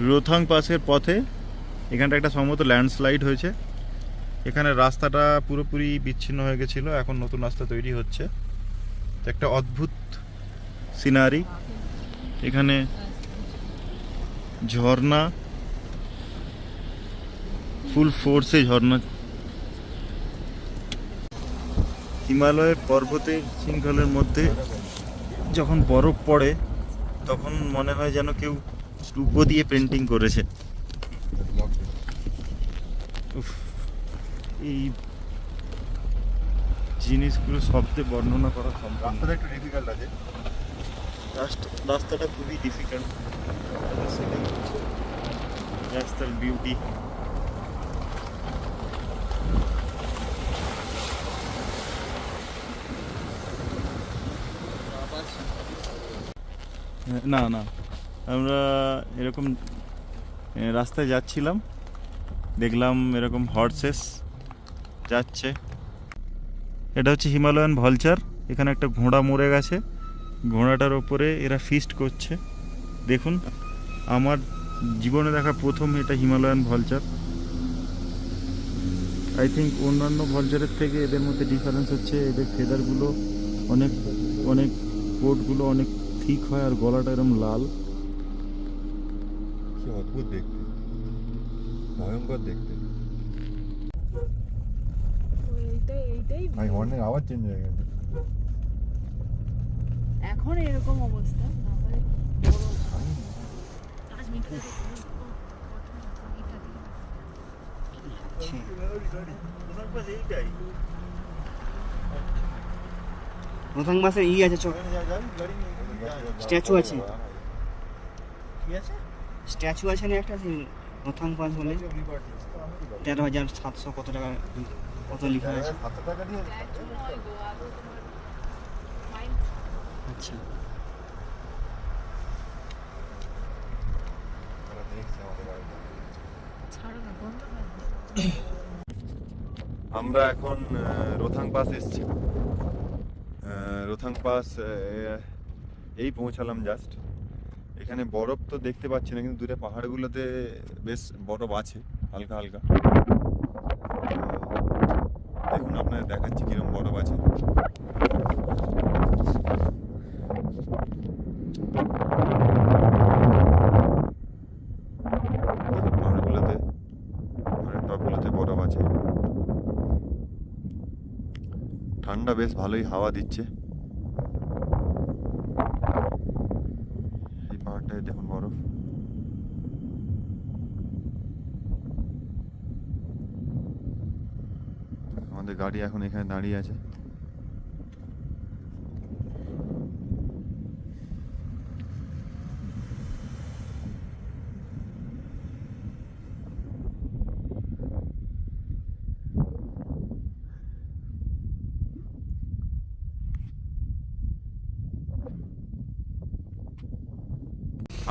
রোথাং পাসের পথে এখানটা একটা সম্ভবত ল্যান্ডস্লাইড হয়েছে। এখানে রাস্তাটা পুরোপুরি বিচ্ছিন্ন হয়ে গেছিলো, এখন নতুন রাস্তা তৈরি হচ্ছে। একটা অদ্ভুত সিনারি, এখানে ঝর্ণা, ফুল ফোর্সে ঝর্ণা। হিমালয়ের পর্বতের শৃঙ্খলের মধ্যে যখন বরফ পড়ে তখন মনে হয় যেন কেউ রূপো দিয়ে পেন্টিং করেছে। এই জিনিসগুলো শব্দে বর্ণনা করা সম্ভব। রাস্তাটা একটু ডিফিকাল্ট আছে, রাস্তাটা খুবই ডিফিকাল্ট। রাস্তার বিউটি। না না, আমরা এরকম রাস্তায় যাচ্ছিলাম, দেখলাম এরকম হর্সেস যাচ্ছে। এটা হচ্ছে হিমালয়ান ভালচার। এখানে একটা ঘোড়া মরে গেছে, ঘোড়াটার ওপরে এরা ফিস্ট করছে। দেখুন, আমার জীবনে দেখা প্রথম এটা হিমালয়ান ভালচার। আই থিঙ্ক অন্যান্য ভালচারের থেকে এদের মধ্যে ডিফারেন্স হচ্ছে এদের ফেদারগুলো অনেক অনেক কোটগুলো অনেক ঠিক হয়, আর গলাটা এরকম লাল। কি অদ্ভুত দেখতে, ভয়ঙ্কর দেখতে। ভাই হর্নের আওয়াজ চেঞ্জ হয়ে গেছে। এখন এরকম অবস্থা, রোথাং বাসে আছে, স্ট্যাচু আছে, স্ট্যাচু আছে না একটা, রোথাং পাস বলে 13,700 কত টাকা কত লেখা আছে। আচ্ছা, আমরা এখন রোথাং পাস এসেছি। রোথাং পাস এই পৌঁছালাম জাস্ট। এখানে বরফ তো দেখতে পাচ্ছি না, কিন্তু দূরে পাহাড়গুলোতে বেশ বরফ আছে হালকা হালকা। দেখুন, আপনাদের দেখাচ্ছি কিরকম বরফ আছে। পাহাড়গুলোতে, পাহাড়ের টপগুলোতে বরফ আছে। ঠান্ডা, বেশ ভালোই হাওয়া দিচ্ছে। এই পাহাড়টায় দেখুন বরফ। আমাদের গাড়ি এখন এখানে দাঁড়িয়ে আছে।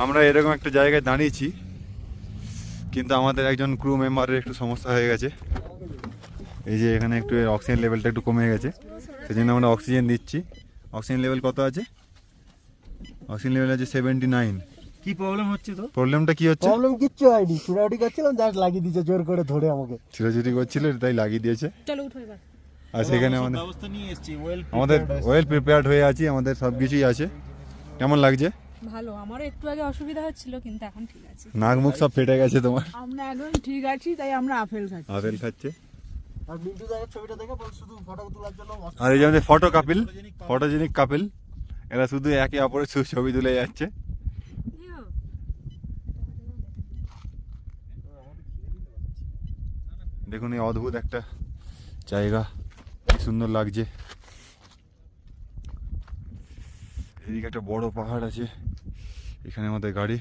আমরা এরকম একটা জায়গায় দাঁড়িয়েছি, কিন্তু আমাদের একজন ক্রু মেম্বারের একটু সমস্যা হয়ে গেছে। এই যে এখানে একটু অক্সিজেন লেভেলটা একটু কমে গেছে, সেই জন্য আমরা অক্সিজেন দিচ্ছি। অক্সিজেন লেভেল কত আছে? অক্সিজেন লেভেল আছে 79। কি প্রবলেম হচ্ছে? তো প্রবলেমটা কি হচ্ছে? প্রবলেম কিচ্ছু হয়নি, ছুটাছুটি করছিলাম, জাস্ট লাগিয়ে দিয়েছে জোর করে ধরে আমাকে। ছিটাছুটি করছিল তাই লাগিয়ে দিয়েছে। চলো উঠো এবার। আর সেখানে আমাদের ব্যবস্থা নিয়ে এসেছি, আমাদের ওয়েল প্রিপেয়ার্ড হয়ে আছি, আমাদের সব কিছুই আছে। কেমন লাগছে? ভালো, আমারও একটু আগে অসুবিধা হচ্ছিল, কিন্তু এখন ঠিক আছে। নাক মুখ সব ফেটে গেছে তোমার। আমরা একদম ঠিক আছি, তাই আমরা আপেল খাচ্ছি। আপেল খাচ্ছে। আর মিন্টু দাদার ছবিটা দেখে বল শুধু ফটো তোলার জন্য। আর এই যে আমাদের ফটো কাপিল, ফটোজেনিক কাপিল, এরা শুধু একে অপরের ছবি তুলে যাচ্ছে। দেখুন, এই অদ্ভুত একটা জায়গা, কি সুন্দর লাগছে। এদিকে একটা বড় পাহাড় আছে, এখানে আমাদের গাড়ি।